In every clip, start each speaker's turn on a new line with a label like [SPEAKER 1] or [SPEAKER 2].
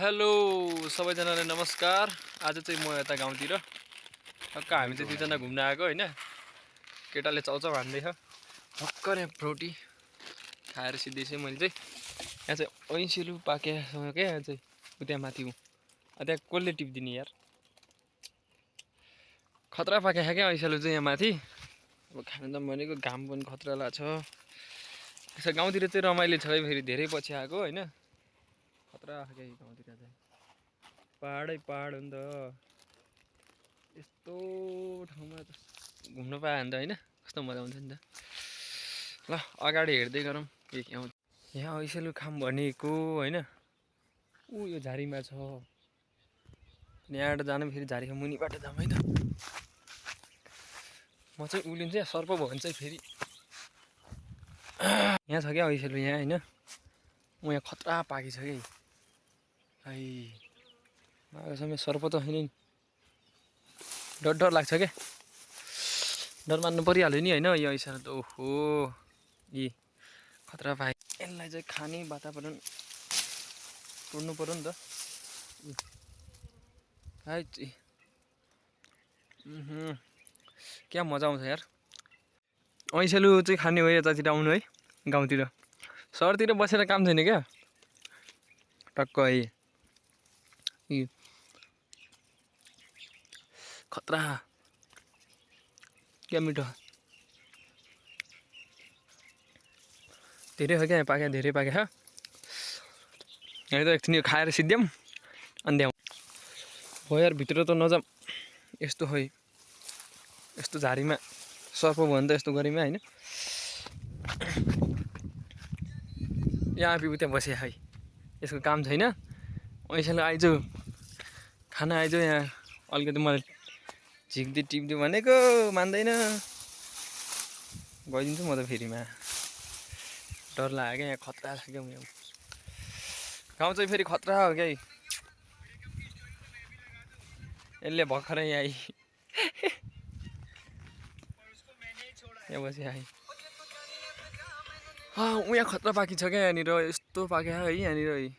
[SPEAKER 1] Hello सबैजनालाई नमस्कार। आज चाहिँ म यता गाउँतिर टक्क हामी चाहिँ दुईजना घुम्न आएको होइन। केटाले चाउचाउ हान्दैछ भर्खरै रोटी खाएर सिधै चाहिँ मैले चाहिँ यहाँ चाहिँ ऐँसिलु पाकेसँग क्या यहाँ चाहिँ त्यहाँ माथि त्यहाँ कसले टिपिदिने यार खतरा पाकेछ क्या ऐँसिलु चाहिँ यहाँ माथि। अब खानु त भनेको घाम पनि खतरा लाग्छ। यसो गाउँतिर चाहिँ रमाइलो छ है, फेरि धेरै पछि आएको होइन। खतरा खालको गाउँतिर चाहिँ पहाडै पहाड हो नि त। यस्तो ठाउँमा घुम्न पायो भने त होइन कस्तो मजा आउँछ नि त। ल अगाडि हेर्दै गरौँ के के आउँछ। यहाँ ऐँसिलु खाम भनेको होइन ऊ यो झारीमा छ। यहाँबाट जानु फेरि झारीको मुनिबाट जाऊँ है त। म चाहिँ उलिन्छ या सर्प भयो भने चाहिँ फेरि यहाँ छ क्या ऐँसिलु यहाँ होइन। म यहाँ खतरा पाकी छ कि है माघ समय सर्प त होइन नि। डर डर लाग्छ क्या, डर मान्नु परिहाल्यो नि होइन। यो ऐँसिलु त ओहो यी खतरा पाए। यसलाई चाहिँ खाने वातावरण तोड्नु पऱ्यो नि त। है क्या मजा आउँछ यार। ऐँसिलु चाहिँ खाने हो यतातिर आउनु है गाउँतिर। सहरतिर बसेर काम छैन क्या। टक्क है खतरा क्या मिठो धेरै हो क्या पाक्या, धेरै पाक्या छ। यहाँ त एकछिन यो खाएर सिद्ध्याउँ अनि द्याउँ हो यार। भित्र त नजाऊँ यस्तो खै यस्तो झारीमा सर्प भयो भने त यस्तो गरेमा होइन। यहाँ आइपुग्यो त्यहाँ बसेँ है, यसको काम छैन। ऐँसिलु आइज खाना आइज यहाँ अलिकति मलाई झिक्दै टिप्दियो भनेको मान्दैन। गइदिन्छु म त फेरिमा। डर लाग्यो क्या यहाँ खतरा छ क्या। यहाँ गाउँ चाहिँ फेरि खतरा हो क्या। यसले भर्खरै यहाँ यहाँ बस्यो है। यहाँ खतरा पाकी छ क्या यहाँनिर। यस्तो पाक्या है यहाँनिर है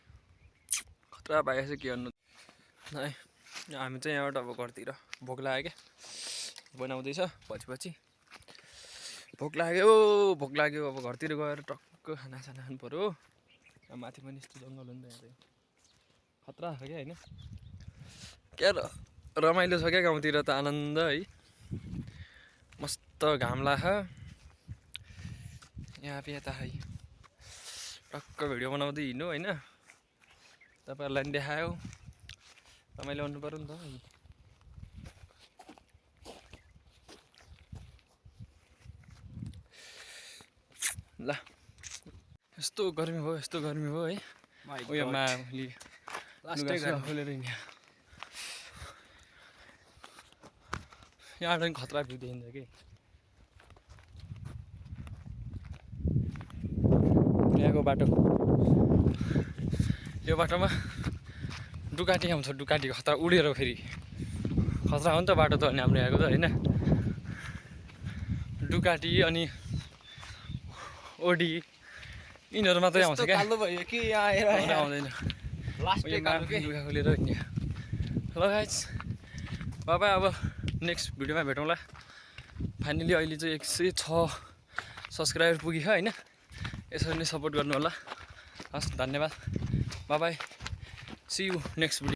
[SPEAKER 1] खतरा पाकेको छ के गर्नु है। हामी चाहिँ यहाँबाट अब घरतिर भोक लाग्यो क्या, बनाउँदैछ पछि भोक लाग्यो अब घरतिर गएर टक्क खानासाना खानु पऱ्यो। माथि पनि यस्तो जङ्गल हो नि त यहाँ चाहिँ खतरा छ क्या होइन। क्या रमाइलो छ क्या गाउँतिर त आनन्द है। मस्त घाम लाग्छ यहाँ पे यता है। टक्क भिडियो बनाउँदै हिँड्नु होइन, तपाईँहरूलाई पनि देखायो। रमाइलो गर्नु पऱ्यो नि त है। ल यस्तो गर्मी भयो है। उयो माली लास्टै घर खोलेर हिँड्यो। यहाँबाट पनि खतरा भ्यू देखिन्छ कि। यहाँको बाटो यो बाटोमा डुकाटी आउँछ। डुकाटी खतरा उडेर फेरि खतरा हो नि त बाटो त। अनि हाम्रो यहाँको त होइन डुकाटी अनि ओडी यिनीहरू मात्रै आउँछ क्या। आउँदैन लुगा खोलेर हिँड्यो। ल गाइस बाबा अब नेक्स्ट भिडियोमा भेटौँला। फाइनली अहिले चाहिँ 106 सब्सक्राइबर पुगेछ होइन। यसरी नै सपोर्ट गर्नु होला। हस् धन्यवाद। Bye see you next video.